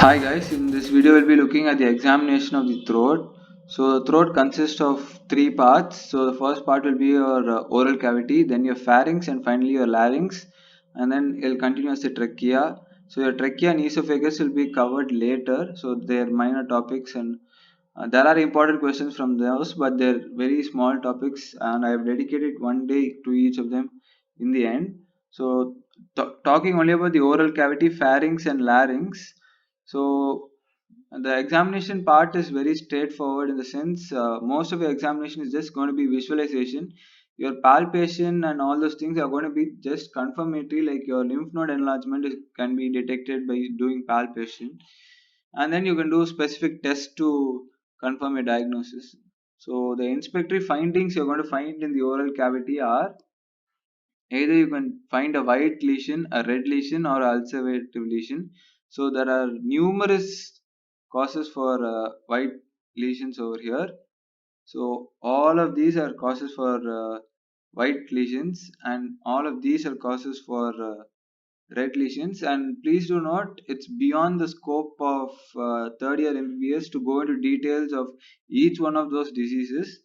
Hi guys, in this video we'll be looking at the examination of the throat. So the throat consists of three parts. So the first part will be your oral cavity, then your pharynx, and finally your larynx, and then it'll continue as the trachea. So your trachea and esophagus will be covered later. So they're minor topics, and there are important questions from those, but they're very small topics, and I have dedicated one day to each of them in the end. So talking only about the oral cavity, pharynx, and larynx. So the examination part is very straightforward in the sense most of your examination is just going to be visualization. Your palpation and all those things are going to be just confirmatory, like your lymph node enlargement can be detected by doing palpation, and then you can do specific tests to confirm your diagnosis. So the inspectory findings you're going to find in the oral cavity are either you can find a white lesion, a red lesion, or ulcerative lesion. So there are numerous causes for white lesions over here. So all of these are causes for white lesions, and all of these are causes for red lesions. And please do not, it's beyond the scope of third year MBBS to go into details of each one of those diseases.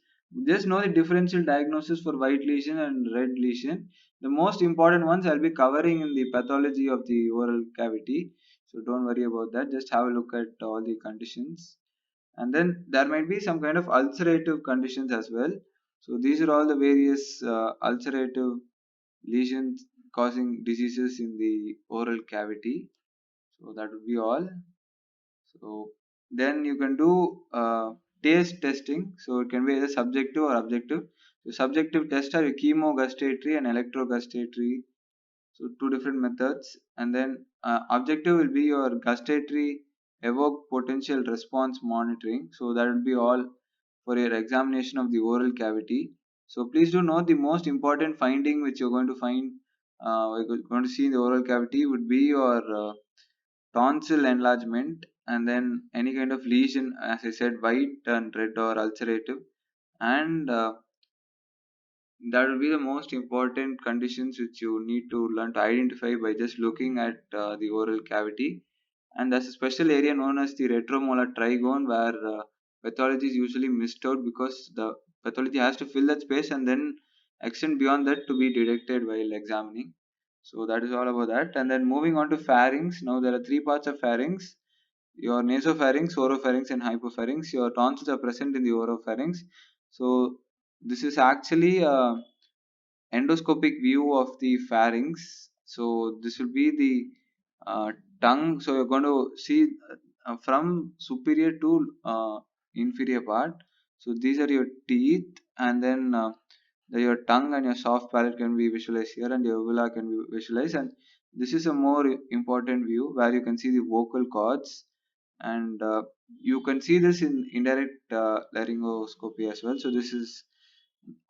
Just know the differential diagnosis for white lesion and red lesion. The most important ones I'll be covering in the pathology of the oral cavity. So don't worry about that. Just have a look at all the conditions. And then there might be some kind of ulcerative conditions as well. So these are all the various ulcerative lesions causing diseases in the oral cavity. So that would be all. So then you can do taste testing. So it can be either subjective or objective. So subjective tests are chemogustatory and electrogustatory. So two different methods. And then objective will be your gustatory evoke potential response monitoring. So that will be all for your examination of the oral cavity. So please do note the most important finding which you're going to find, we're going to see in the oral cavity would be your tonsil enlargement, and then any kind of lesion, as I said, white and red or ulcerative, and that will be the most important conditions which you need to learn to identify by just looking at the oral cavity. And there's a special area known as the retromolar trigone where pathology is usually missed out because the pathology has to fill that space and then extend beyond that to be detected while examining. So that is all about that. And then moving on to pharynx. Now there are three parts of pharynx: your nasopharynx, oropharynx, and hypopharynx. Your tonsils are present in the oropharynx. So this is actually a endoscopic view of the pharynx. So this will be the tongue. So you're going to see from superior to inferior part. So these are your teeth, and then your tongue and your soft palate can be visualized here, and your uvula can be visualized. And this is a more important view where you can see the vocal cords, and you can see this in indirect laryngoscopy as well. So this is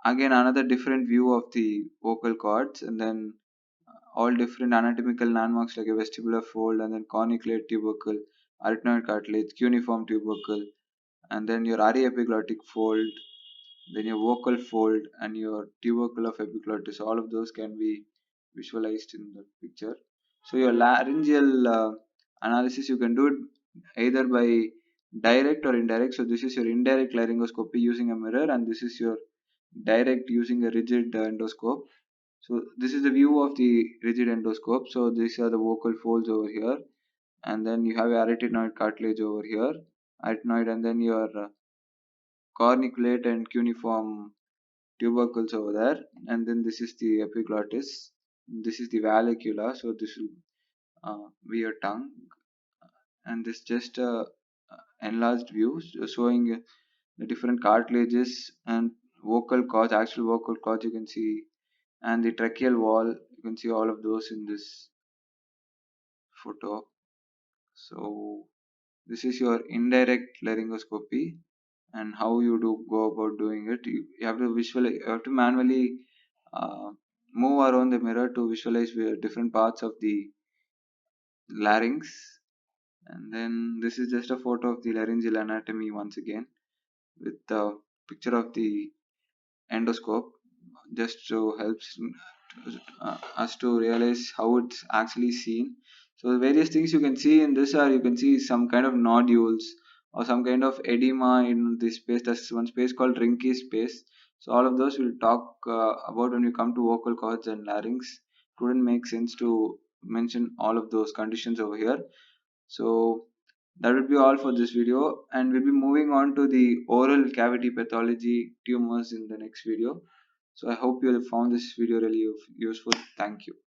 again another different view of the vocal cords, and then all different anatomical landmarks like a vestibular fold, and then corniculated tubercle, arytenoid cartilage, cuneiform tubercle, and then your aryepiglottic fold, then your vocal fold, and your tubercle of epiglottis. All of those can be visualized in the picture. So your laryngeal analysis you can do it either by direct or indirect. So this is your indirect laryngoscopy using a mirror, and this is your direct using a rigid endoscope. So this is the view of the rigid endoscope. So these are the vocal folds over here, and then you have arytenoid cartilage over here, arytenoid, and then your corniculate and cuneiform tubercles over there, and then this is the epiglottis. This is the vallecula. So this will be your tongue, and this just enlarged view showing the different cartilages and vocal cords, actual vocal cords you can see, and the tracheal wall. You can see all of those in this photo. So this is your indirect laryngoscopy, and how you do go about doing it. You have to visualize. You have to manually uh, move around the mirror to visualize different parts of the larynx. And then this is just a photo of the laryngeal anatomy once again with the picture of the endoscope, just to helps us to realize how it's actually seen. So the various things you can see in this are, you can see some kind of nodules or some kind of edema in this space. There's one space called Rinke space. So all of those we'll talk about when we come to vocal cords and larynx. It wouldn't make sense to mention all of those conditions over here. So that would be all for this video, and we'll be moving on to the oral cavity pathology tumors in the next video. So I hope you have found this video really useful. Thank you.